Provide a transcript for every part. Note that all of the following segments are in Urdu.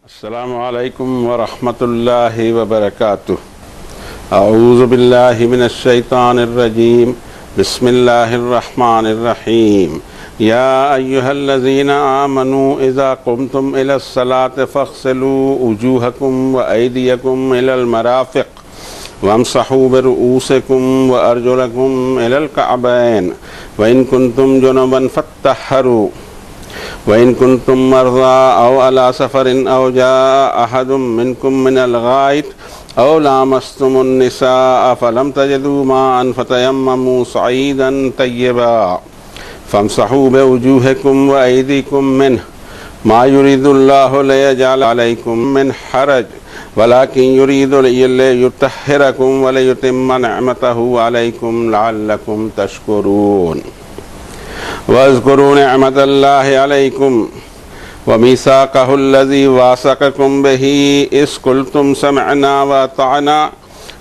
السلام علیکم ورحمۃ اللہ وبرکاتہ۔ اعوذ باللہ من الشیطان الرجیم، بسم اللہ الرحمن الرحیم۔ یا ایہا الذین آمنوا اذا قمتم الی الصلاۃ فاغسلوا وجوہکم وایدیکم الی المرافق وامسحوا برؤوسکم وارجلکم الی الکعبین وان کنتم جنبا فاطہروا وَإِن كُنتُم مَّرْضَىٰ أَوْ عَلَىٰ سَفَرٍ أَوْ جَاءَ أَحَدٌ مِّنكُم مِّنَ الْغَائِطِ أَوْ لَامَسْتُمُ النِّسَاءَ فَلَمْ تَجِدُوا مَاءً فَتَيَمَّمُوا صَعِيدًا طَيِّبًا فَامْسَحُوا بِوُجُوهِكُمْ وَأَيْدِيكُمْ مِنْهُ مَا يُرِيدُ اللَّهُ لِيَجْعَلَ عَلَيْكُم مِّنْ حَرَجٍ وَلَٰكِن يُرِيدُ لِيُطَهِّرَكُمْ وَلِيُتِمَّ نِعْمَتَهُ عَلَيْكُمْ لَعَلَّكُمْ تَشْكُرُونَ۔ واذكروا نعمة الله عليكم وميثاقه الذي واثقكم به إذ قلتم سمعنا وأطعنا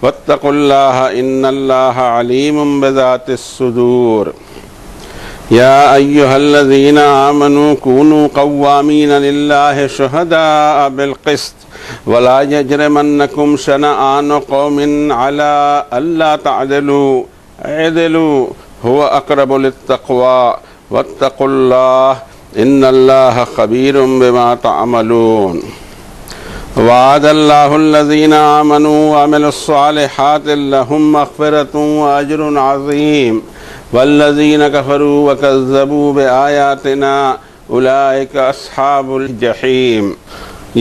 واتقوا الله إن الله عليم بذات الصدور۔ يا أيها الذين آمنوا كونوا قوامين لله شهداء بالقسط ولا يجرمنكم شنآن قوم على ألا تعدلوا اعدلوا هو أقرب للتقوى واتقوا الله ان الله خبير بما تعملون۔ وعد الله الذين آمنوا وعملوا الصالحات لهم مغفرة وأجر عظيم والذين كفروا وكذبوا بآياتنا أولئك أصحاب الجحيم۔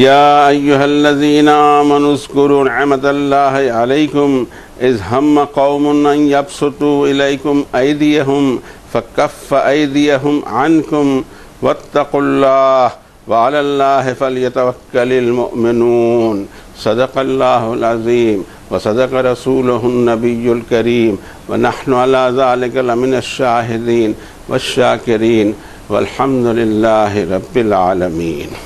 يا أيها الذين آمنوا اذكروا نعمة الله عليكم إذ هم قوم أن يبسطوا إليكم أيديهم فكف أيديهم عنكم واتقوا الله وعلى الله فليتوكل المؤمنون۔ صدق الله العظيم وصدق رسوله النبي الكريم ونحن على ذلك لمن الشاهدين والشاكرين والحمد لله رب العالمين۔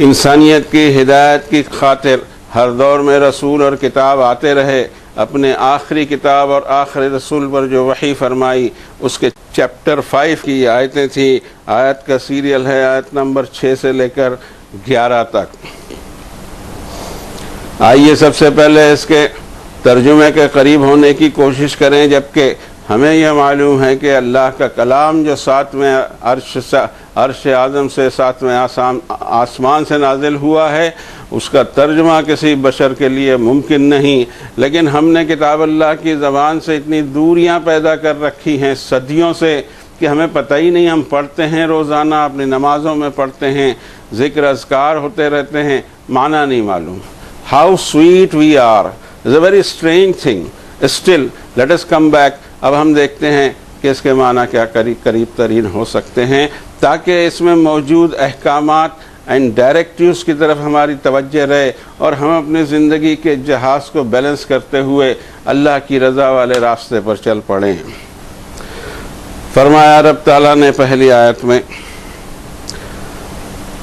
انسانیت کی ہدایت کی خاطر ہر دور میں رسول اور کتاب آتے رہے۔ اپنے آخری کتاب اور آخری رسول پر جو وحی فرمائی اس کے چیپٹر 5 کی آیتیں تھیں۔ آیت کا سیریل ہے آیت نمبر 6 سے لے کر 11 تک۔ آئیے سب سے پہلے اس کے ترجمے کے قریب ہونے کی کوشش کریں، جبکہ ہمیں یہ معلوم ہے کہ اللہ کا کلام جو 7ویں عرش اعظم سے 7ویں آسمان سے نازل ہوا ہے اس کا ترجمہ کسی بشر کے لیے ممکن نہیں، لیکن ہم نے کتاب اللہ کی زبان سے اتنی دوریاں پیدا کر رکھی ہیں صدیوں سے کہ ہمیں پتہ ہی نہیں۔ ہم پڑھتے ہیں روزانہ، اپنی نمازوں میں پڑھتے ہیں، ذکر اذکار ہوتے رہتے ہیں، معنی نہیں معلوم۔ How sweet we are is a very strange thing. Still, let us come back۔ اب ہم دیکھتے ہیں کہ اس کے معنی کیا قریب ترین ہو سکتے ہیں تاکہ اس میں موجود احکامات اینڈ ڈائریکٹیوز کی طرف ہماری توجہ رہے اور ہم اپنی زندگی کے جہاز کو بیلنس کرتے ہوئے اللہ کی رضا والے راستے پر چل پڑیں۔ فرمایا رب تعالیٰ نے پہلی آیت میں،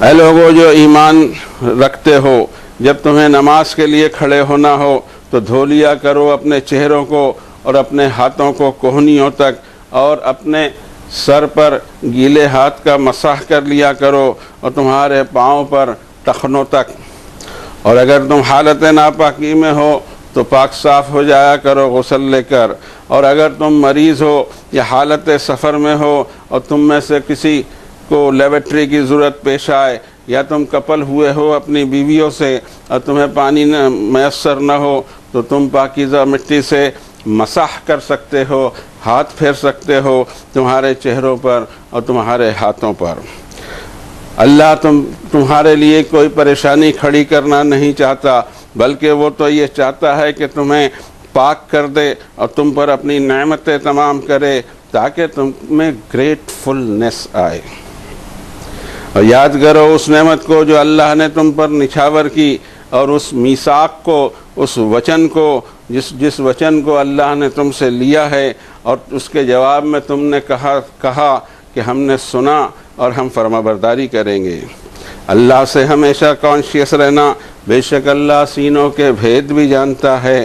اے لوگو جو ایمان رکھتے ہو، جب تمہیں نماز کے لیے کھڑے ہونا ہو تو دھو لیا کرو اپنے چہروں کو اور اپنے ہاتھوں کو کوہنیوں تک، اور اپنے سر پر گیلے ہاتھ کا مسح کر لیا کرو اور تمہارے پاؤں پر ٹخنوں تک، اور اگر تم حالت ناپاکی میں ہو تو پاک صاف ہو جایا کرو غسل لے کر، اور اگر تم مریض ہو یا حالت سفر میں ہو اور تم میں سے کسی کو لیبارٹری کی ضرورت پیش آئے، یا تم کپل ہوئے ہو اپنی بیویوں سے اور تمہیں پانی میسر نہ ہو تو تم پاکیزہ مٹی سے مسح کر سکتے ہو، ہاتھ پھیر سکتے ہو تمہارے چہروں پر اور تمہارے ہاتھوں پر۔ اللہ تمہارے لیے کوئی پریشانی کھڑی کرنا نہیں چاہتا، بلکہ وہ تو یہ چاہتا ہے کہ تمہیں پاک کر دے اور تم پر اپنی نعمتیں تمام کرے تاکہ تم میں گریٹفلنس آئے۔ اور یاد کرو اس نعمت کو جو اللہ نے تم پر نچھاور کی، اور اس میثاق کو، اس وچن کو، جس وچن کو اللہ نے تم سے لیا ہے، اور اس کے جواب میں تم نے کہا کہ ہم نے سنا اور ہم فرما برداری کریں گے۔ اللہ سے ہمیشہ کانشیس رہنا، بے شک اللہ سینوں کے بھید بھی جانتا ہے۔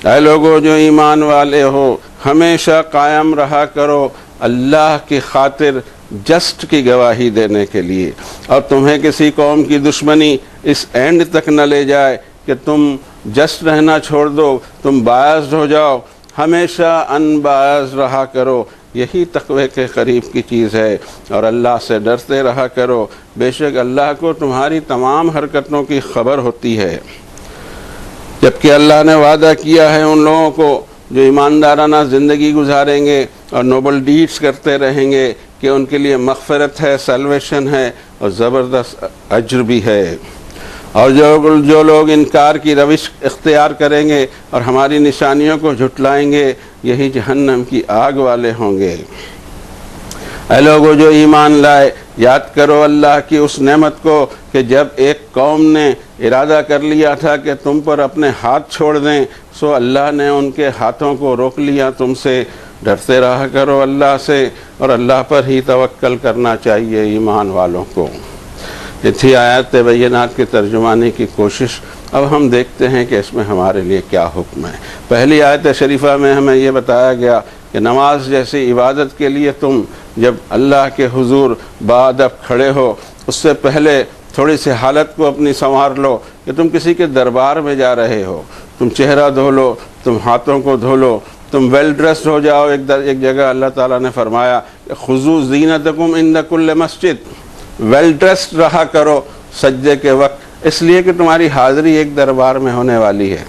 اے لوگو جو ایمان والے ہو، ہمیشہ قائم رہا کرو اللہ کی خاطر جسٹ کی گواہی دینے کے لیے، اور تمہیں کسی قوم کی دشمنی اس اینڈ تک نہ لے جائے کہ تم جسٹ رہنا چھوڑ دو، تم بائزڈ ہو جاؤ، ہمیشہ ان بائزڈ رہا کرو، یہی تقوی کے قریب کی چیز ہے، اور اللہ سے ڈرتے رہا کرو، بے شک اللہ کو تمہاری تمام حرکتوں کی خبر ہوتی ہے۔ جبکہ اللہ نے وعدہ کیا ہے ان لوگوں کو جو ایماندارانہ زندگی گزاریں گے اور نوبل ڈیڈز کرتے رہیں گے کہ ان کے لیے مغفرت ہے، سیلویشن ہے اور زبردست اجر بھی ہے، اور جو لوگ انکار کی روش اختیار کریں گے اور ہماری نشانیوں کو جھٹلائیں گے یہی جہنم کی آگ والے ہوں گے۔ اے لوگو جو ایمان لائے، یاد کرو اللہ کی اس نعمت کو کہ جب ایک قوم نے ارادہ کر لیا تھا کہ تم پر اپنے ہاتھ چھوڑ دیں، سو اللہ نے ان کے ہاتھوں کو روک لیا تم سے۔ ڈرتے رہا کرو اللہ سے، اور اللہ پر ہی توکل کرنا چاہیے ایمان والوں کو۔ یہ تھی آیات بینات کے ترجمانے کی کوشش۔ اب ہم دیکھتے ہیں کہ اس میں ہمارے لیے کیا حکم ہے۔ پہلی آیت شریفہ میں ہمیں یہ بتایا گیا کہ نماز جیسی عبادت کے لیے تم جب اللہ کے حضور باادب کھڑے ہو، اس سے پہلے تھوڑی سی حالت کو اپنی سنوار لو کہ تم کسی کے دربار میں جا رہے ہو، تم چہرہ دھو لو، تم ہاتھوں کو دھو لو، تم ویل ڈریسڈ ہو جاؤ۔ ایک جگہ اللہ تعالیٰ نے فرمایا کہ خذوا زینتکم عند کل مسجد، ویل ڈریسڈ رہا کرو سجدے کے وقت، اس لیے کہ تمہاری حاضری ایک دربار میں ہونے والی ہے۔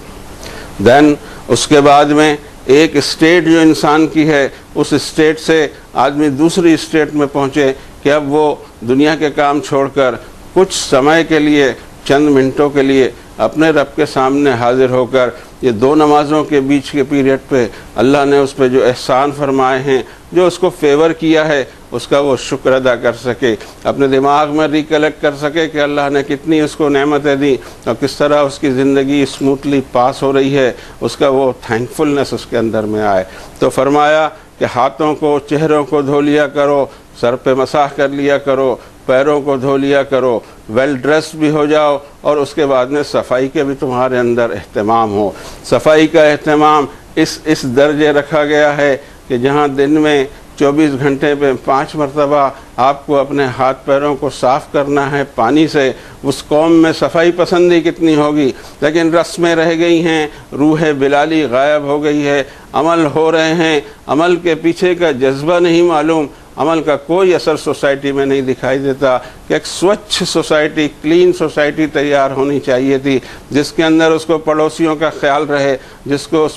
دین اس کے بعد میں ایک اسٹیٹ جو انسان کی ہے، اس اسٹیٹ سے آدمی دوسری اسٹیٹ میں پہنچے کہ اب وہ دنیا کے کام چھوڑ کر کچھ سمے کے لیے، چند منٹوں کے لیے اپنے رب کے سامنے حاضر ہو کر یہ دو نمازوں کے بیچ کے پیریڈ پہ اللہ نے اس پہ جو احسان فرمائے ہیں، جو اس کو فیور کیا ہے، اس کا وہ شکر ادا کر سکے، اپنے دماغ میں ریکلیکٹ کر سکے کہ اللہ نے کتنی اس کو نعمتیں دی اور کس طرح اس کی زندگی اسموتھلی پاس ہو رہی ہے، اس کا وہ تھینکفلنس اس کے اندر میں آئے۔ تو فرمایا کہ ہاتھوں کو، چہروں کو دھو لیا کرو، سر پہ مسح کر لیا کرو، پیروں کو دھو لیا کرو، ویل ڈریسڈ بھی ہو جاؤ، اور اس کے بعد میں صفائی کے بھی تمہارے اندر اہتمام ہو۔ صفائی کا اہتمام اس درجے رکھا گیا ہے کہ جہاں دن میں 24 گھنٹے پہ 5 مرتبہ آپ کو اپنے ہاتھ پیروں کو صاف کرنا ہے پانی سے، اس قوم میں صفائی پسندی کتنی ہوگی، لیکن رسمیں رہ گئی ہیں، روح بلالی غائب ہو گئی ہے، عمل ہو رہے ہیں، عمل کے پیچھے کا جذبہ نہیں معلوم، عمل کا کوئی اثر سوسائٹی میں نہیں دکھائی دیتا کہ ایک سوچھ سوسائٹی، کلین سوسائٹی تیار ہونی چاہیے تھی، جس کے اندر اس کو پڑوسیوں کا خیال رہے، جس کو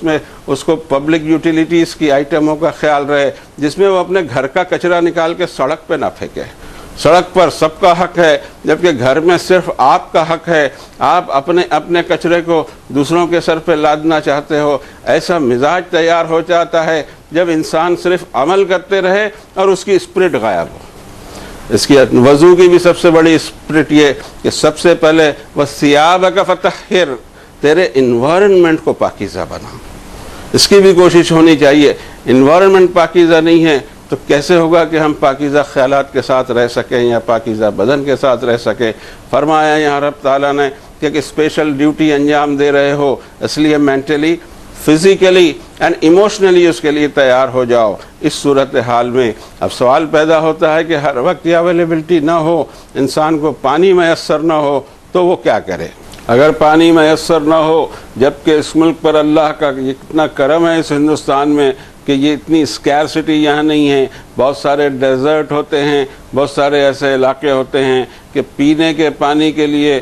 اس کو پبلک یوٹیلیٹیز کی آئٹموں کا خیال رہے، جس میں وہ اپنے گھر کا کچرا نکال کے سڑک پہ نہ پھینکے۔ سڑک پر سب کا حق ہے، جبکہ گھر میں صرف آپ کا حق ہے، آپ اپنے کچرے کو دوسروں کے سر پہ لادنا چاہتے ہو۔ ایسا مزاج تیار ہو جاتا ہے جب انسان صرف عمل کرتے رہے اور اس کی اسپرٹ غائب ہو۔ اس کی وضو کی بھی سب سے بڑی اسپرٹ یہ کہ سب سے پہلے وَثِيَابَكَ فَطَهِّرْ، تیرے انوائرنمنٹ کو پاکیزہ بنا۔ اس کی بھی کوشش ہونی چاہیے۔ انوائرنمنٹ پاکیزہ نہیں ہے تو کیسے ہوگا کہ ہم پاکیزہ خیالات کے ساتھ رہ سکیں یا پاکیزہ بدن کے ساتھ رہ سکیں۔ فرمایا یہاں رب تعالیٰ نے کہ ایک اسپیشل ڈیوٹی انجام دے رہے ہو، اس لیے مینٹلی، فزیکلی اینڈ ایموشنلی اس کے لیے تیار ہو جاؤ۔ اس صورتحال میں اب سوال پیدا ہوتا ہے کہ ہر وقت یہ اویلیبلٹی نہ ہو، انسان کو پانی میسر نہ ہو تو وہ کیا کرے؟ اگر پانی میسر نہ ہو، جبکہ اس ملک پر اللہ کا اتنا کرم ہے، اس ہندوستان میں، کہ یہ اتنی اسکیرسٹی یہاں نہیں ہے، بہت سارے ڈیزرٹ ہوتے ہیں، بہت سارے ایسے علاقے ہوتے ہیں کہ پینے کے پانی کے لیے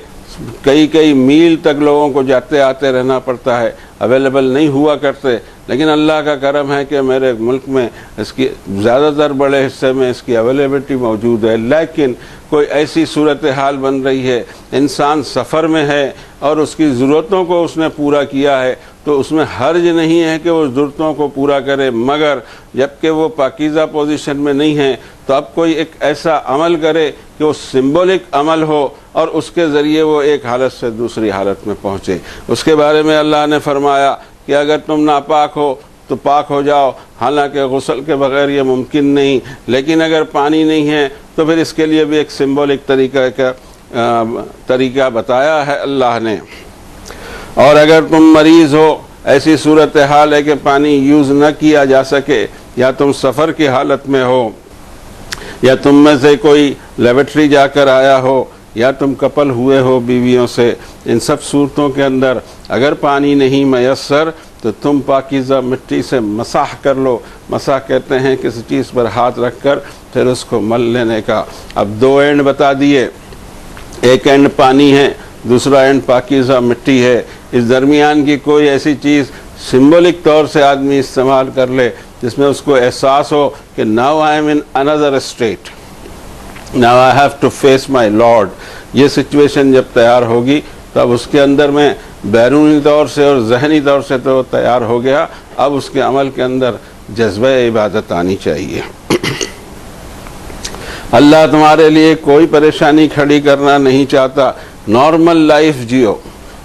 کئی میل تک لوگوں کو جاتے آتے رہنا پڑتا ہے، اویلیبل نہیں ہوا کرتے، لیکن اللہ کا کرم ہے کہ میرے ملک میں اس کی زیادہ تر بڑے حصے میں اس کی اویلیبلٹی موجود ہے۔ لیکن کوئی ایسی صورتحال بن رہی ہے، انسان سفر میں ہے اور اس کی ضرورتوں کو اس نے پورا کیا ہے، تو اس میں حرج نہیں ہے کہ وہ ضرورتوں کو پورا کرے، مگر جبکہ وہ پاکیزہ پوزیشن میں نہیں ہے تو اب کوئی ایک ایسا عمل کرے کہ وہ سمبولک عمل ہو اور اس کے ذریعے وہ ایک حالت سے دوسری حالت میں پہنچے۔ اس کے بارے میں اللہ نے فرمایا کہ اگر تم ناپاک ہو تو پاک ہو جاؤ، حالانکہ غسل کے بغیر یہ ممکن نہیں، لیکن اگر پانی نہیں ہے تو پھر اس کے لیے بھی ایک سمبولک طریقہ بتایا ہے اللہ نے۔ اور اگر تم مریض ہو، ایسی صورتحال ہے کہ پانی یوز نہ کیا جا سکے، یا تم سفر کی حالت میں ہو، یا تم میں سے کوئی لیبارٹری جا کر آیا ہو یا تم کپل ہوئے ہو بیویوں سے، ان سب صورتوں کے اندر اگر پانی نہیں میسر تو تم پاکیزہ مٹی سے مسح کر لو۔ مسح کہتے ہیں کسی چیز پر ہاتھ رکھ کر پھر اس کو مل لینے کا۔ اب دو اینڈ بتا دیے، ایک اینڈ پانی ہے، دوسرا اینڈ پاکیزہ مٹی ہے۔ اس درمیان کی کوئی ایسی چیز سمبولک طور سے آدمی استعمال کر لے جس میں اس کو احساس ہو کہ now I am in another state, now I have to face my Lord۔ یہ سچویشن جب تیار ہوگی تب اس کے اندر میں بیرونی طور سے اور ذہنی طور سے تو تیار ہو گیا، اب اس کے عمل کے اندر جذبہ عبادت آنی چاہیے۔ اللہ تمہارے لیے کوئی پریشانی کھڑی کرنا نہیں چاہتا، نارمل لائف جیو،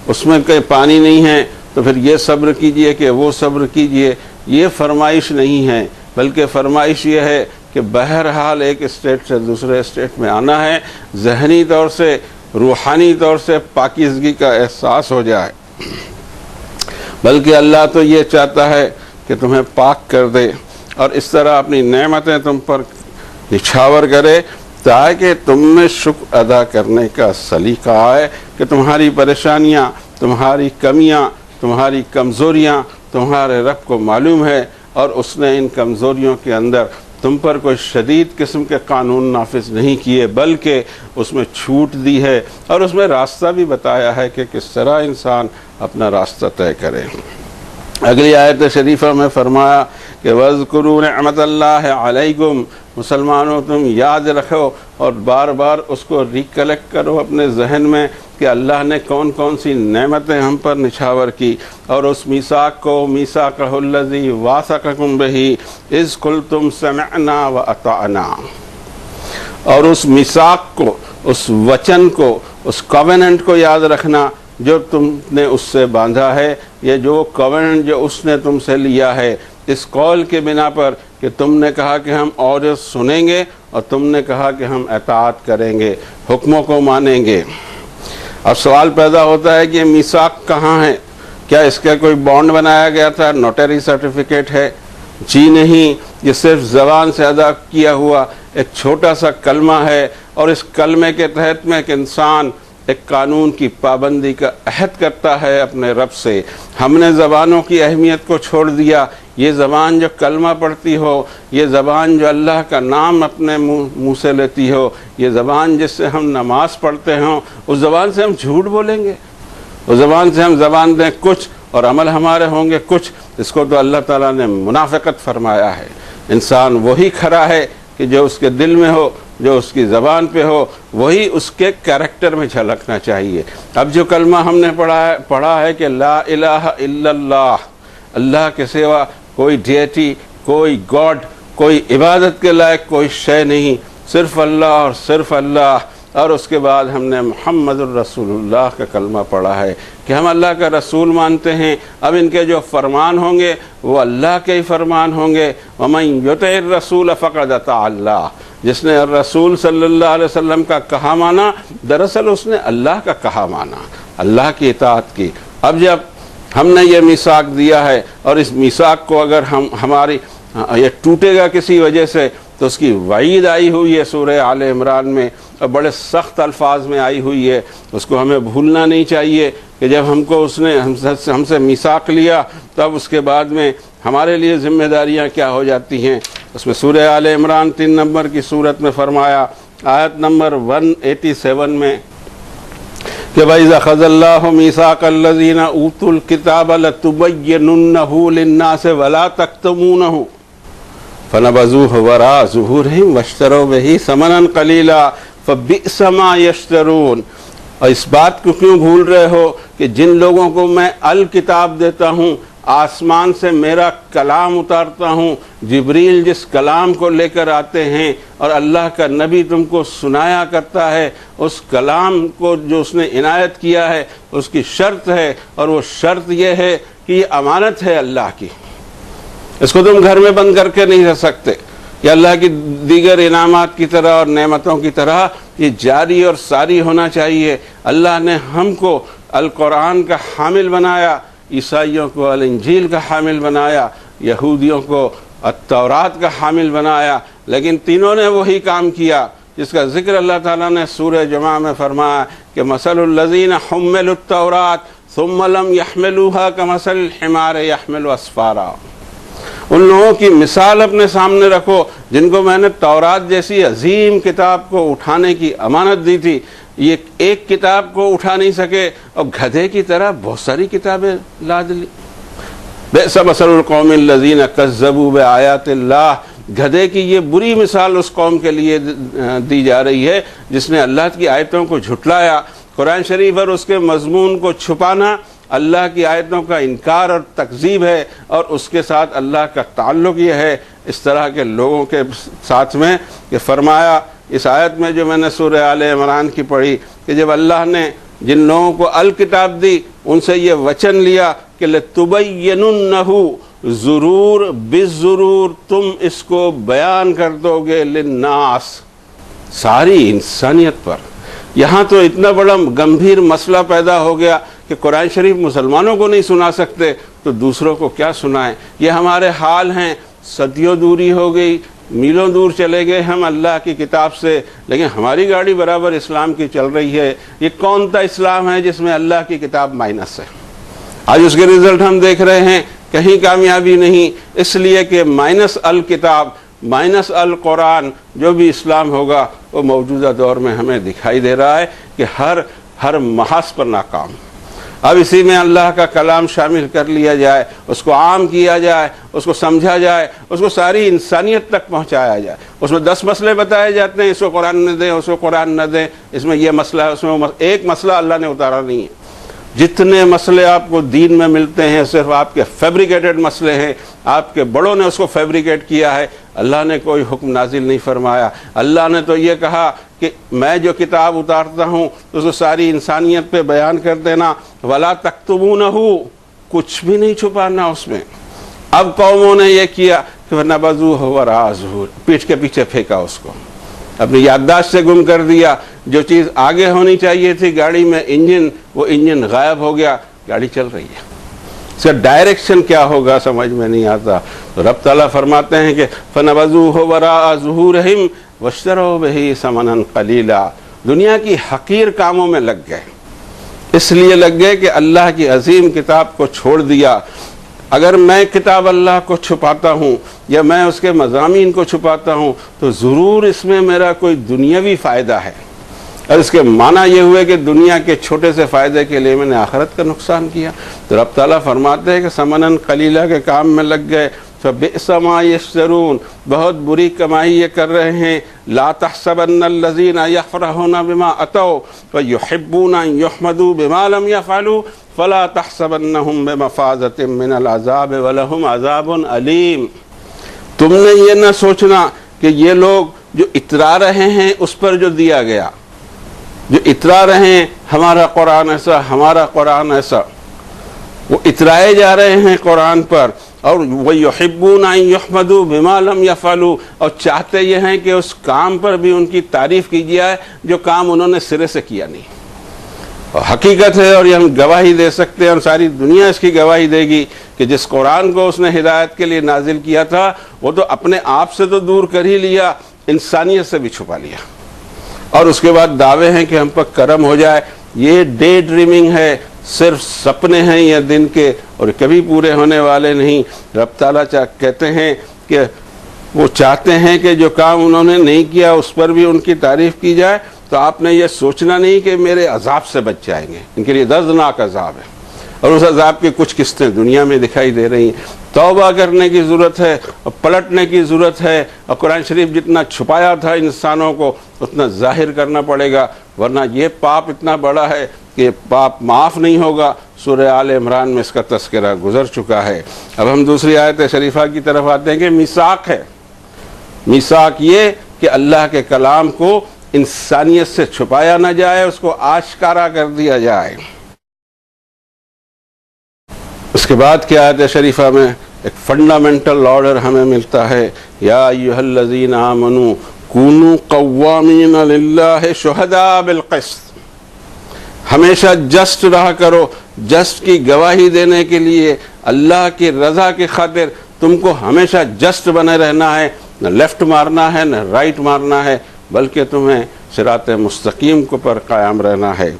اس میں کوئی پانی نہیں ہے تو پھر یہ صبر کیجئے کہ وہ صبر کیجئے، یہ فرمائش نہیں ہے، بلکہ فرمائش یہ ہے کہ بہرحال ایک اسٹیٹ سے دوسرے اسٹیٹ میں آنا ہے، ذہنی طور سے روحانی طور سے پاکیزگی کا احساس ہو جائے۔ بلکہ اللہ تو یہ چاہتا ہے کہ تمہیں پاک کر دے اور اس طرح اپنی نعمتیں تم پر نچھاور کرے تاکہ تم میں شکر ادا کرنے کا سلیقہ آئے کہ تمہاری پریشانیاں، تمہاری کمیاں، تمہاری کمزوریاں تمہارے رب کو معلوم ہے، اور اس نے ان کمزوریوں کے اندر تم پر کوئی شدید قسم کے قانون نافذ نہیں کیے، بلکہ اس میں چھوٹ دی ہے اور اس میں راستہ بھی بتایا ہے کہ کس طرح انسان اپنا راستہ طے کرے۔ اگلی آیت شریفہ میں فرمایا کہ وَاذْكُرُوا نِعْمَةَ اللَّهِ عَلَيْكُمْ، مسلمانوں تم یاد رکھو اور بار بار اس کو ریکلیکٹ کرو اپنے ذہن میں کہ اللہ نے کون کون سی نعمتیں ہم پر نچھاور کی، اور اس میثاق کو میثاقہ الذی واثقکم بہ اذ قلتم سمعنا واطعنا، اور اس میثاق کو، اس وچن کو، اس کووننٹ کو یاد رکھنا جو تم نے اس سے باندھا ہے، یہ جو کووننٹ جو اس نے تم سے لیا ہے، اس قول کے بنا پر کہ تم نے کہا کہ ہم آرڈر سنیں گے اور تم نے کہا کہ ہم اطاعت کریں گے، حکموں کو مانیں گے۔ اب سوال پیدا ہوتا ہے کہ یہ میثاق کہاں ہے؟ کیا اس کا کوئی بانڈ بنایا گیا تھا، نوٹری سرٹیفکیٹ ہے؟ جی نہیں، یہ صرف زبان سے ادا کیا ہوا ایک چھوٹا سا کلمہ ہے، اور اس کلمے کے تحت میں ایک انسان ایک قانون کی پابندی کا عہد کرتا ہے اپنے رب سے۔ ہم نے زبانوں کی اہمیت کو چھوڑ دیا، یہ زبان جو کلمہ پڑھتی ہو، یہ زبان جو اللہ کا نام اپنے منہ سے لیتی ہو، یہ زبان جس سے ہم نماز پڑھتے ہوں، اس زبان سے ہم جھوٹ بولیں گے، اس زبان سے ہم زبان دیں کچھ اور عمل ہمارے ہوں گے کچھ۔ اس کو تو اللہ تعالیٰ نے منافقت فرمایا ہے۔ انسان وہی کھڑا ہے کہ جو اس کے دل میں ہو، جو اس کی زبان پہ ہو، وہی اس کے کیریکٹر میں جھلکنا چاہیے۔ اب جو کلمہ ہم نے پڑھا ہے کہ لا الہ الا اللہ، اللہ کے سوا کوئی ڈیٹی، کوئی گاڈ، کوئی عبادت کے لائق کوئی شے نہیں، صرف اللہ اور صرف اللہ، اور اس کے بعد ہم نے محمد الرسول اللہ کا کلمہ پڑھا ہے کہ ہم اللہ کا رسول مانتے ہیں۔ اب ان کے جو فرمان ہوں گے وہ اللہ کے ہی فرمان ہوں گے۔ وَمَن يُطِعِ الرَّسُولَ فَقَدْ أَطَاعَ اللَّهَ، جس نے رسول صلی اللہ علیہ وسلم کا کہا مانا، دراصل اس نے اللہ کا کہا مانا، اللہ کی اطاعت کی۔ اب جب ہم نے یہ میثاق دیا ہے اور اس میثاق کو اگر ہماری یہ ٹوٹے گا کسی وجہ سے تو اس کی وعید آئی ہوئی ہے سورہ آل عمران میں، اور بڑے سخت الفاظ میں آئی ہوئی ہے۔ اس کو ہمیں بھولنا نہیں چاہیے کہ جب ہم کو اس نے ہم سے میثاق لیا تب اس کے بعد میں ہمارے لیے ذمہ داریاں کیا ہو جاتی ہیں۔ اس میں سورہ آل عمران 3 نمبر کی صورت میں فرمایا، آیت نمبر 187 میں کہ وَإِذَا أَخَذَ اللَّهُ مِيثَاقَ الَّذِينَ أُوتُوا الْكِتَابَ لَتُبَيِّنُنَّهُ لِلنَّاسِ وَلَا تَكْتُمُونَهُ فَنَبَذُوهُ وَرَاءَ ظُهُورِهِمْ وَاشْتَرَوْا بِهِ ثَمَنًا قَلِيلًا فَبِئْسَ مَا يَشْتَرُونَ۔ اور اس بات کو کیوں بھول رہے ہو کہ جن لوگوں کو میں الکتاب دیتا ہوں، آسمان سے میرا کلام اتارتا ہوں، جبریل جس کلام کو لے کر آتے ہیں اور اللہ کا نبی تم کو سنایا کرتا ہے، اس کلام کو جو اس نے عنایت کیا ہے اس کی شرط ہے، اور وہ شرط یہ ہے کہ یہ امانت ہے اللہ کی، اس کو تم گھر میں بند کر کے نہیں رکھ سکتے۔ یہ اللہ کی دیگر انعامات کی طرح اور نعمتوں کی طرح یہ جاری اور ساری ہونا چاہیے۔ اللہ نے ہم کو القرآن کا حامل بنایا، عیسائیوں کو الانجیل کا حامل بنایا، یہودیوں کو التورات کا حامل بنایا، لیکن تینوں نے وہی کام کیا جس کا ذکر اللہ تعالیٰ نے سورہ جمعہ میں فرمایا کہ مثل الذین حملوا التوراۃ ثم لم يحملوها كمثل الحمار يحمل اسفارا۔ ان لوگوں کی مثال اپنے سامنے رکھو جن کو میں نے تورات جیسی عظیم کتاب کو اٹھانے کی امانت دی تھی، یہ ایک کتاب کو اٹھا نہیں سکے اور گدھے کی طرح بہت ساری کتابیں لاد لی۔ بئس مثل القوم الذین کذبوا بآیات اللہ، گدھے کی یہ بری مثال اس قوم کے لیے دی جا رہی ہے جس نے اللہ کی آیتوں کو جھٹلایا۔ قرآن شریف اور اس کے مضمون کو چھپانا اللہ کی آیتوں کا انکار اور تکذیب ہے، اور اس کے ساتھ اللہ کا تعلق یہ ہے اس طرح کے لوگوں کے ساتھ میں کہ فرمایا اس آیت میں جو میں نے سورہ آل عمران کی پڑھی کہ جب اللہ نے جن لوگوں کو الکتاب دی ان سے یہ وچن لیا کہ لَتُبَيِّنُنَّهُ ضرور بالضرور تم اس کو بیان کر دو گے للناس، ساری انسانیت پر۔ یہاں تو اتنا بڑا گمبھیر مسئلہ پیدا ہو گیا کہ قرآن شریف مسلمانوں کو نہیں سنا سکتے تو دوسروں کو کیا سنائیں۔ یہ ہمارے حال ہیں، صدیوں دوری ہو گئی، میلوں دور چلے گئے ہم اللہ کی کتاب سے، لیکن ہماری گاڑی برابر اسلام کی چل رہی ہے۔ یہ کون سا اسلام ہے جس میں اللہ کی کتاب مائنس ہے؟ آج اس کے رزلٹ ہم دیکھ رہے ہیں، کہیں کامیابی نہیں، اس لیے کہ مائنس الکتاب، مائنس القرآن جو بھی اسلام ہوگا وہ موجودہ دور میں ہمیں دکھائی دے رہا ہے کہ ہر محاذ پر ناکام۔ اب اسی میں اللہ کا کلام شامل کر لیا جائے، اس کو عام کیا جائے، اس کو سمجھا جائے، اس کو ساری انسانیت تک پہنچایا جائے۔ اس میں 10 مسئلے بتائے جاتے ہیں، اس کو قرآن نہ دیں، اس کو قرآن نہ دیں، اس میں یہ مسئلہ ہے، اس میں ایک مسئلہ اللہ نے اتارا نہیں ہے۔ جتنے مسئلے آپ کو دین میں ملتے ہیں صرف آپ کے فیبریکیٹڈ مسئلے ہیں، آپ کے بڑوں نے اس کو فیبریکیٹ کیا ہے، اللہ نے کوئی حکم نازل نہیں فرمایا۔ اللہ نے تو یہ کہا کہ میں جو کتاب اتارتا ہوں اس کو ساری انسانیت پہ بیان کر دینا، وَلَا تَكْتُمُونَهُ، کچھ بھی نہیں چھپانا اس میں۔ اب قوموں نے یہ کیا کہ وَنَبَذُوهُ وَرَاءَ ظُهُورِهِمْ، پیٹھ کے پیچھے پھینکا اس کو، اپنی یادداشت سے گم کر دیا۔ جو چیز آگے ہونی چاہیے تھی گاڑی میں انجن، وہ انجن غائب ہو گیا، گاڑی چل رہی ہے، اس کا ڈائریکشن کیا ہوگا سمجھ میں نہیں آتا۔ تو رب تعالیٰ فرماتے ہیں کہ فَنَبَذُوهُ وَرَاءَ ظُهُورِهِمْ وَاشْتَرَوْا بِهِ ثَمَنًا قَلِيلًا، دنیا کی حقیر کاموں میں لگ گئے، اس لیے لگ گئے کہ اللہ کی عظیم کتاب کو چھوڑ دیا۔ اگر میں کتاب اللہ کو چھپاتا ہوں یا میں اس کے مضامین کو چھپاتا ہوں تو ضرور اس میں میرا کوئی دنیاوی فائدہ ہے، اور اس کے معنی یہ ہوئے کہ دنیا کے چھوٹے سے فائدے کے لیے میں نے آخرت کا نقصان کیا۔ تو رب تعالیٰ فرماتے ہیں کہ ثمناً قلیلہ کے کام میں لگ گئے، فبئس ما یشترون، بہت بری کمائی یہ کر رہے ہیں۔ لا تحسبن الذین یفرحون بما اتوا ویحبون ان یحمدوا بما لم یفعلوا فلا تحسبنہم بمفازۃ من العذاب ولہم عذاب علیم۔ تم نے یہ نہ سوچنا کہ یہ لوگ جو اترا رہے ہیں اس پر جو دیا گیا، جو اترا رہے ہیں ہمارا قرآن ایسا، ہمارا قرآن ایسا، وہ اترائے جا رہے ہیں قرآن پر، اور وَيُحِبُّونَ أَن يُحْمَدُوا بِمَا لَمْ يَفْعَلُوا، اور چاہتے یہ ہیں کہ اس کام پر بھی ان کی تعریف کی جائے جو کام انہوں نے سرے سے کیا نہیں۔ اور حقیقت ہے، اور یہ ہم گواہی دے سکتے ہیں اور ساری دنیا اس کی گواہی دے گی کہ جس قرآن کو اس نے ہدایت کے لیے نازل کیا تھا وہ تو اپنے آپ سے تو دور کر ہی لیا، انسانیت سے بھی چھپا لیا، اور اس کے بعد دعوے ہیں کہ ہم پر کرم ہو جائے۔ یہ ڈے ڈریمنگ ہے، صرف سپنے ہیں یہ دن کے، اور کبھی پورے ہونے والے نہیں۔ رب تعالیٰ کہتے ہیں کہ وہ چاہتے ہیں کہ جو کام انہوں نے نہیں کیا اس پر بھی ان کی تعریف کی جائے، تو آپ نے یہ سوچنا نہیں کہ میرے عذاب سے بچ جائیں گے، ان کے لیے دردناک عذاب ہے، اور اس عذاب کی کچھ قسطیں دنیا میں دکھائی دے رہی ہیں۔ توبہ کرنے کی ضرورت ہے اور پلٹنے کی ضرورت ہے، اور قرآن شریف جتنا چھپایا تھا انسانوں کو اتنا ظاہر کرنا پڑے گا، ورنہ یہ پاپ اتنا بڑا ہے کہ پاپ معاف نہیں ہوگا۔ سورہ آل عمران میں اس کا تذکرہ گزر چکا ہے۔ اب ہم دوسری آیت شریفہ کی طرف آتے ہیں کہ میثاق ہے۔ میثاق یہ کہ اللہ کے کلام کو انسانیت سے چھپایا نہ جائے، اس کو آشکارا کر دیا جائے۔ اس کے بعد کی آیت شریفہ میں ایک فنڈامنٹل آرڈر ہمیں ملتا ہے، یا ایھا الذین آمنوا کونوا قوامین للہ شہداء بالقسط، ہمیشہ جسٹ رہا کرو، جسٹ کی گواہی دینے کے لیے اللہ کی رضا کی خاطر تم کو ہمیشہ جسٹ بنے رہنا ہے، نہ لیفٹ مارنا ہے نہ رائٹ مارنا ہے، بلکہ تمہیں صراط مستقیم کو پر قائم رہنا ہے۔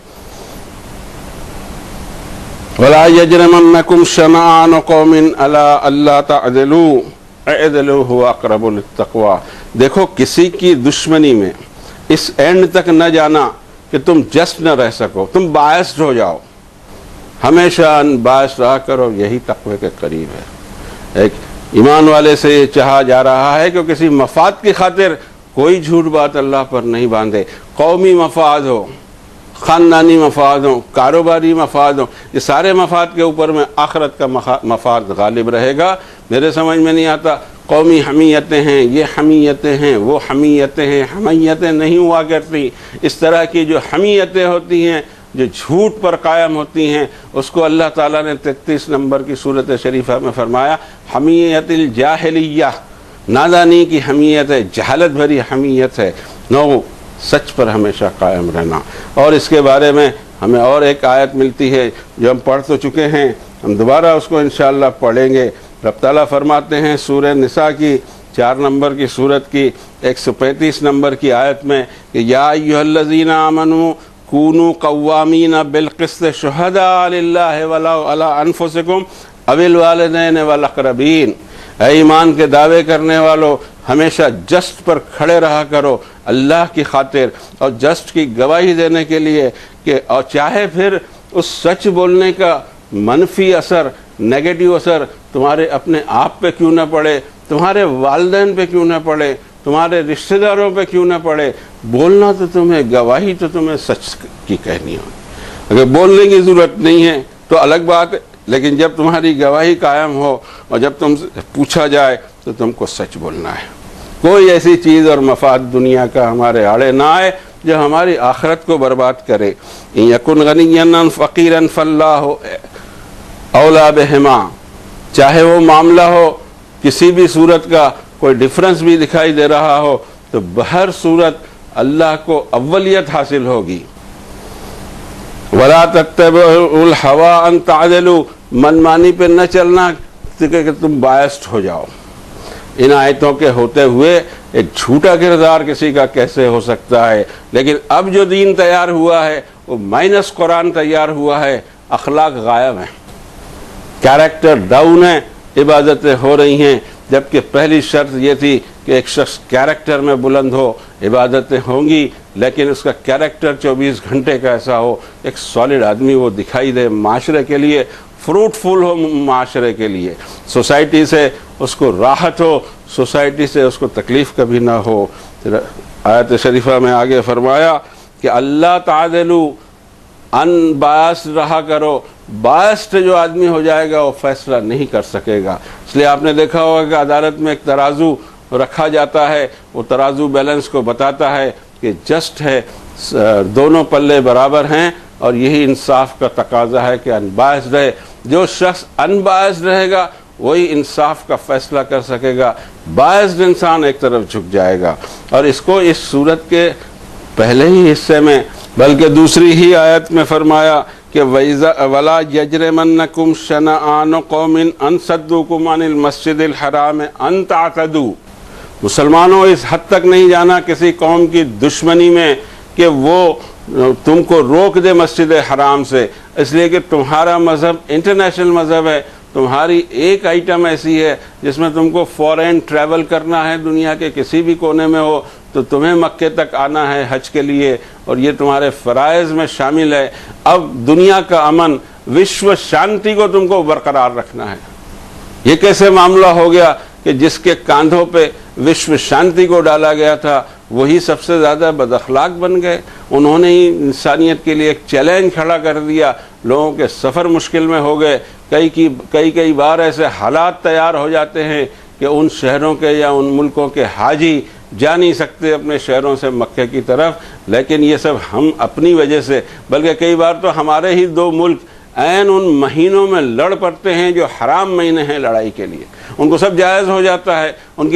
وَلَا يَجْرِمَنَّكُمْ شَنَآنُ قَوْمٍ عَلَىٰ أَلَّا تَعْدِلُوا اعْدِلُوا هُوَ أَقْرَبُ لِلتَّقْوَىٰ۔ دیکھو کسی کی دشمنی میں اس اینڈ تک نہ جانا کہ تم جسٹ نہ رہ سکو، تم باعث ہو جاؤ، ہمیشہ باعث رہا کرو، یہی تقوی کے قریب ہے۔ ایک ایمان والے سے یہ چاہا جا رہا ہے کہ کسی مفاد کی خاطر کوئی جھوٹ بات اللہ پر نہیں باندھے، قومی مفاد ہو، خاندانی مفاد ہو، کاروباری مفاد ہو، یہ سارے مفاد کے اوپر میں آخرت کا مفاد غالب رہے گا۔ میرے سمجھ میں نہیں آتا قومی حمیتیں ہیں، یہ حمیتیں ہیں، وہ حمیتیں ہیں، حمیتیں نہیں ہوا کرتی۔ اس طرح کی جو حمیتیں ہوتی ہیں، جو جھوٹ پر قائم ہوتی ہیں، اس کو اللہ تعالیٰ نے 33 نمبر کی سورۃ شریفہ میں فرمایا حمیت الجاہلیہ، نادانی کی حمیت ہے، جہالت بھری حمیت ہے۔ نو، سچ پر ہمیشہ قائم رہنا۔ اور اس کے بارے میں ہمیں اور ایک آیت ملتی ہے جو ہم پڑھ تو چکے ہیں، ہم دوبارہ اس کو انشاءاللہ پڑھیں گے۔ رب تعالیٰ فرماتے ہیں سورہ نساء کی 4 نمبر کی سورت کی 135 نمبر کی آیت میں کہ یا ایھا الذین آمنوا کونوا قوامین بالقسط شہداء للہ ولو علی انفسکم او الوالدین والاقربین۔ اے ایمان کے دعوے کرنے والو، ہمیشہ جسٹ پر کھڑے رہا کرو اللہ کی خاطر، اور جسٹ کی گواہی دینے کے لیے کہ اور چاہے پھر اس سچ بولنے کا منفی اثر، نیگیٹو اثر تمہارے اپنے آپ پہ کیوں نہ پڑے، تمہارے والدین پہ کیوں نہ پڑے، تمہارے رشتہ داروں پہ کیوں نہ پڑے، بولنا تو تمہیں، گواہی تو تمہیں سچ کی کہنی ہو۔ اگر بولنے کی ضرورت نہیں ہے تو الگ بات ہے، لیکن جب تمہاری گواہی قائم ہو اور جب تم سے پوچھا جائے تو تم کو سچ بولنا ہے۔ کوئی ایسی چیز اور مفاد دنیا کا ہمارے آڑے نہ آئے جو ہماری آخرت کو برباد کرے۔ ان یکن غنیا فقیرا فاللہ اولا بہما، چاہے وہ معاملہ ہو کسی بھی صورت کا کوئی ڈفرنس بھی دکھائی دے رہا ہو تو بہر صورت اللہ کو اولیت حاصل ہوگی۔ وَلَا تَتَّبِعُوا الْهَوَىٰ أَن تَعْدِلُوا، منمانی پہ نہ چلنا کہ تم باعث ہو جاؤ۔ ان آیتوں کے ہوتے ہوئے ایک جھوٹا کردار کسی کا کیسے ہو سکتا ہے، لیکن اب جو دین تیار ہوا ہے وہ مائنس قرآن تیار ہوا ہے، اخلاق غائب ہیں، کیریکٹر ڈاؤن ہے، عبادتیں ہو رہی ہیں، جبکہ پہلی شرط یہ تھی کہ ایک شخص کیریکٹر میں بلند ہو، عبادتیں ہوں گی لیکن اس کا کیریکٹر 24 گھنٹے کا ایسا ہو، ایک سالڈ آدمی وہ دکھائی دے، معاشرے کے لیے فروٹفل ہو، معاشرے کے لیے، سوسائٹی سے اس کو راحت ہو، سوسائٹی سے اس کو تکلیف کبھی نہ ہو۔ آیت شریفہ میں آگے فرمایا کہ اللہ تعدلوا، ان باعث رہا کرو، باعث جو آدمی ہو جائے گا وہ فیصلہ نہیں کر سکے گا۔ اس لیے آپ نے دیکھا ہوگا کہ عدالت میں ایک ترازو رکھا جاتا ہے، وہ ترازو بیلنس کو بتاتا ہے کہ جسٹ ہے، دونوں پلے برابر ہیں، اور یہی انصاف کا تقاضا ہے کہ انباعث رہے۔ جو شخص انباعث رہے گا وہی انصاف کا فیصلہ کر سکے گا، باعث انسان ایک طرف جھک جائے گا۔ اور اس کو اس صورت کے پہلے ہی حصے میں بلکہ دوسری ہی آیت میں فرمایا کہ وَلَا يَجْرِمَنَّكُمْ شَنَآنُ قَوْمٍ أَن صَدُّوكُمْ عَنِ الْمَسْجِدِ الْحَرَامِ أَن تَعْتَدُوا۔ مسلمانوں اس حد تک نہیں جانا کسی قوم کی دشمنی میں کہ وہ تم کو روک دے مسجد حرام سے، اس لیے کہ تمہارا مذہب انٹرنیشنل مذہب ہے، تمہاری ایک آئٹم ایسی ہے جس میں تم کو فورین ٹریول کرنا ہے، دنیا کے کسی بھی کونے میں ہو تو تمہیں مکے تک آنا ہے حج کے لیے، اور یہ تمہارے فرائض میں شامل ہے۔ اب دنیا کا امن، وشو شانتی کو تم کو برقرار رکھنا ہے۔ یہ کیسے معاملہ ہو گیا کہ جس کے کاندھوں پہ وشو شانتی کو ڈالا گیا تھا وہی سب سے زیادہ بد اخلاق بن گئے؟ انہوں نے ہی انسانیت کے لیے ایک چیلنج کھڑا کر دیا، لوگوں کے سفر مشکل میں ہو گئے، کئی بار ایسے حالات تیار ہو جاتے ہیں کہ ان شہروں کے یا ان ملکوں کے حاجی جا نہیں سکتے اپنے شہروں سے مکے کی طرف۔ لیکن یہ سب ہم اپنی وجہ سے، بلکہ کئی بار تو ہمارے ہی دو ملک عین ان مہینوں میں لڑ پڑتے ہیں جو حرام مہینے ہیں لڑائی کے لیے، ان کو سب جائز ہو جاتا ہے، ان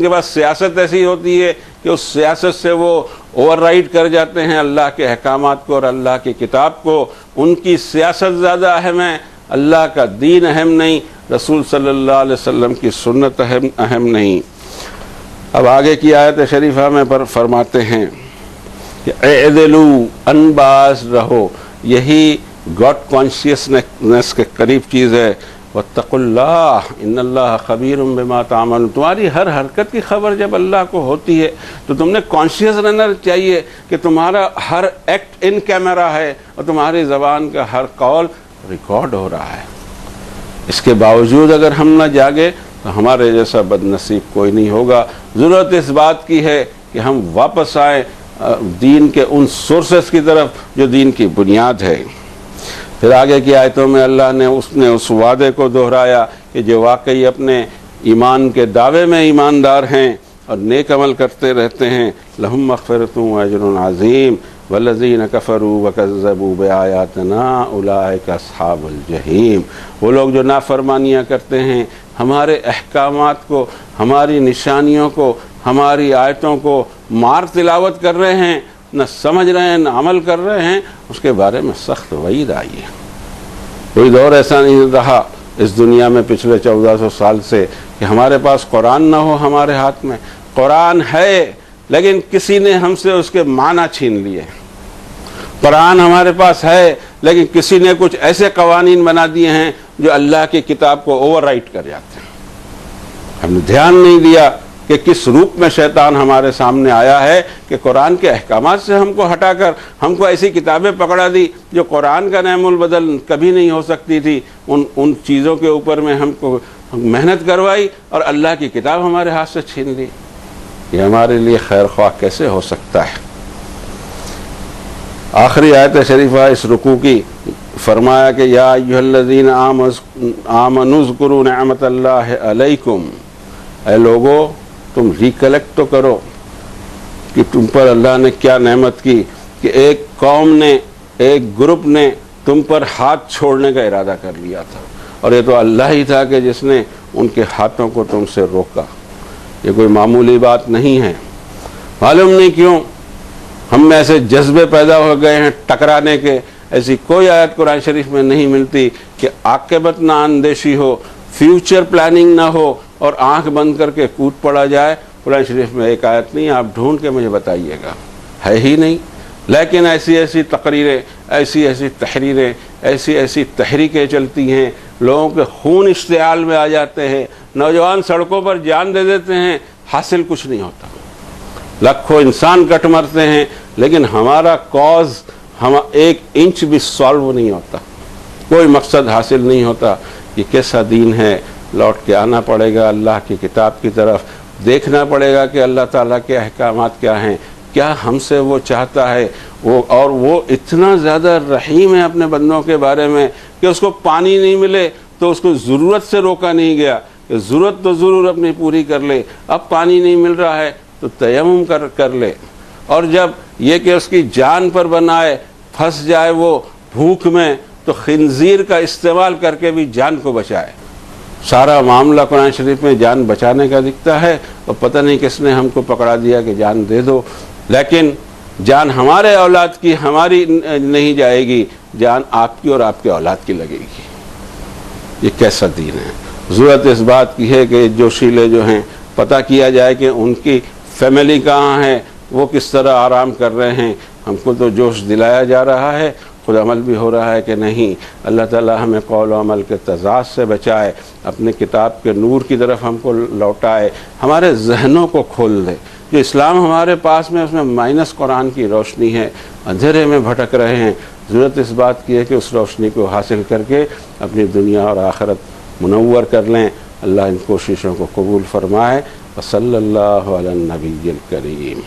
کے پاس سیاست ایسی ہوتی ہے کہ اس سیاست سے وہ اوور رائڈ کر جاتے ہیں اللہ کے احکامات کو اور اللہ کی کتاب کو۔ ان کی سیاست زیادہ اہم ہے، اللہ کا دین اہم نہیں، رسول صلی اللہ علیہ وسلم کی سنت اہم نہیں۔ اب آگے کی آیت شریفہ میں فرماتے ہیں کہ اعدلو، انباز رہو، یہی گاڈ کانشیسنس کے قریب چیز ہے. واتقوا اللہ ان اللہ خبیر بما تعملون. تمہاری ہر حرکت کی خبر جب اللہ کو ہوتی ہے تو تم نے کانشیس رہنا چاہیے کہ تمہارا ہر ایکٹ ان کیمرہ ہے اور تمہاری زبان کا ہر قول ریکارڈ ہو رہا ہے. اس کے باوجود اگر ہم نہ جاگے تو ہمارے جیسا بد نصیب کوئی نہیں ہوگا. ضرورت اس بات کی ہے کہ ہم واپس آئیں دین کے ان سورسز کی طرف جو دین کی بنیاد ہے. پھر آگے کی آیتوں میں اللہ نے اس وعدے کو دہرایا کہ جو واقعی اپنے ایمان کے دعوے میں ایماندار ہیں اور نیک عمل کرتے رہتے ہیں، لہم مغفرۃ واجر عظیم والذین کفروا وکذبوا بآیاتنا اولئک اصحاب الجحیم. وہ لوگ جو نافرمانیاں کرتے ہیں، ہمارے احکامات کو، ہماری نشانیوں کو، ہماری آیتوں کو مار تلاوت کر رہے ہیں، نہ سمجھ رہے ہیں، نہ عمل کر رہے ہیں، اس کے بارے میں سخت وعید آئی ہے. کوئی دور ایسا نہیں رہا اس دنیا میں پچھلے 1400 سال سے کہ ہمارے پاس قرآن نہ ہو. ہمارے ہاتھ میں قرآن ہے لیکن کسی نے ہم سے اس کے معنی چھین لیے. قرآن ہمارے پاس ہے لیکن کسی نے کچھ ایسے قوانین بنا دیے ہیں جو اللہ کی کتاب کو اوور رائٹ کر جاتے ہیں. ہم نے دھیان نہیں دیا کہ کس روپ میں شیطان ہمارے سامنے آیا ہے کہ قرآن کے احکامات سے ہم کو ہٹا کر ہم کو ایسی کتابیں پکڑا دی جو قرآن کا نعم البدل کبھی نہیں ہو سکتی تھی. ان چیزوں کے اوپر میں ہم کو محنت کروائی اور اللہ کی کتاب ہمارے ہاتھ سے چھین لی. یہ ہمارے لیے خیر خواہ کیسے ہو سکتا ہے؟ آخری آیت شریفہ اس رکوع کی فرمایا کہ یا ایھا الذین آمنوا اذکروا نعمت اللہ علیکم. اے لوگو تم ریکلیکٹ تو کرو کہ تم پر اللہ نے کیا نعمت کی کہ ایک قوم نے، ایک گروپ نے تم پر ہاتھ چھوڑنے کا ارادہ کر لیا تھا اور یہ تو اللہ ہی تھا کہ جس نے ان کے ہاتھوں کو تم سے روکا. یہ کوئی معمولی بات نہیں ہے. معلوم نہیں کیوں ہم میں ایسے جذبے پیدا ہو گئے ہیں ٹکرانے کے. ایسی کوئی آیت قرآن شریف میں نہیں ملتی کہ عاقبت نہ اندیشی ہو، فیوچر پلاننگ نہ ہو اور آنکھ بند کر کے کود پڑا جائے. قرآن شریف میں ایک آیت نہیں، آپ ڈھونڈ کے مجھے بتائیے گا، ہے ہی نہیں. لیکن ایسی ایسی تقریریں، ایسی ایسی تحریریں، ایسی ایسی تحریکیں چلتی ہیں، لوگوں کے خون اشتعال میں آ جاتے ہیں، نوجوان سڑکوں پر جان دے دیتے ہیں، حاصل کچھ نہیں ہوتا. لاکھوں انسان کٹ مرتے ہیں لیکن ہمارا کاز ایک انچ بھی سالو نہیں ہوتا، کوئی مقصد حاصل نہیں ہوتا. یہ کیسا دین ہے؟ لوٹ کے آنا پڑے گا اللہ کی کتاب کی طرف، دیکھنا پڑے گا کہ اللہ تعالیٰ کے احکامات کیا ہیں، کیا ہم سے وہ چاہتا ہے. اور وہ اتنا زیادہ رحیم ہے اپنے بندوں کے بارے میں کہ اس کو پانی نہیں ملے تو اس کو ضرورت سے روکا نہیں گیا کہ ضرورت تو ضرور اپنی پوری کر لے. اب پانی نہیں مل رہا ہے تو تیمم کر لے. اور جب یہ کہ اس کی جان پر بنائے، پھنس جائے وہ بھوک میں تو خنزیر کا استعمال کر کے بھی جان کو بچائے. سارا معاملہ قرآن شریف میں جان بچانے کا دکھتا ہے اور پتہ نہیں کس نے ہم کو پکڑا دیا کہ جان دے دو. لیکن جان ہمارے اولاد کی ہماری نہیں جائے گی، جان آپ کی اور آپ کے اولاد کی لگے گی. یہ کیسا دین ہے؟ ضرورت اس بات کی ہے کہ جوشیلے جو ہیں پتہ کیا جائے کہ ان کی فیملی کہاں ہے، وہ کس طرح آرام کر رہے ہیں. ہم کو تو جوش دلایا جا رہا ہے، خود عمل بھی ہو رہا ہے کہ نہیں. اللہ تعالیٰ ہمیں قول و عمل کے تضاد سے بچائے، اپنے کتاب کے نور کی طرف ہم کو لوٹائے، ہمارے ذہنوں کو کھول دے. جو اسلام ہمارے پاس میں اس میں مائنس قرآن کی روشنی ہے، اندھیرے میں بھٹک رہے ہیں. ضرورت اس بات کی ہے کہ اس روشنی کو حاصل کر کے اپنی دنیا اور آخرت منور کر لیں. اللہ ان کوششوں کو قبول فرمائے. وصلی اللہ علی النبی الکریم.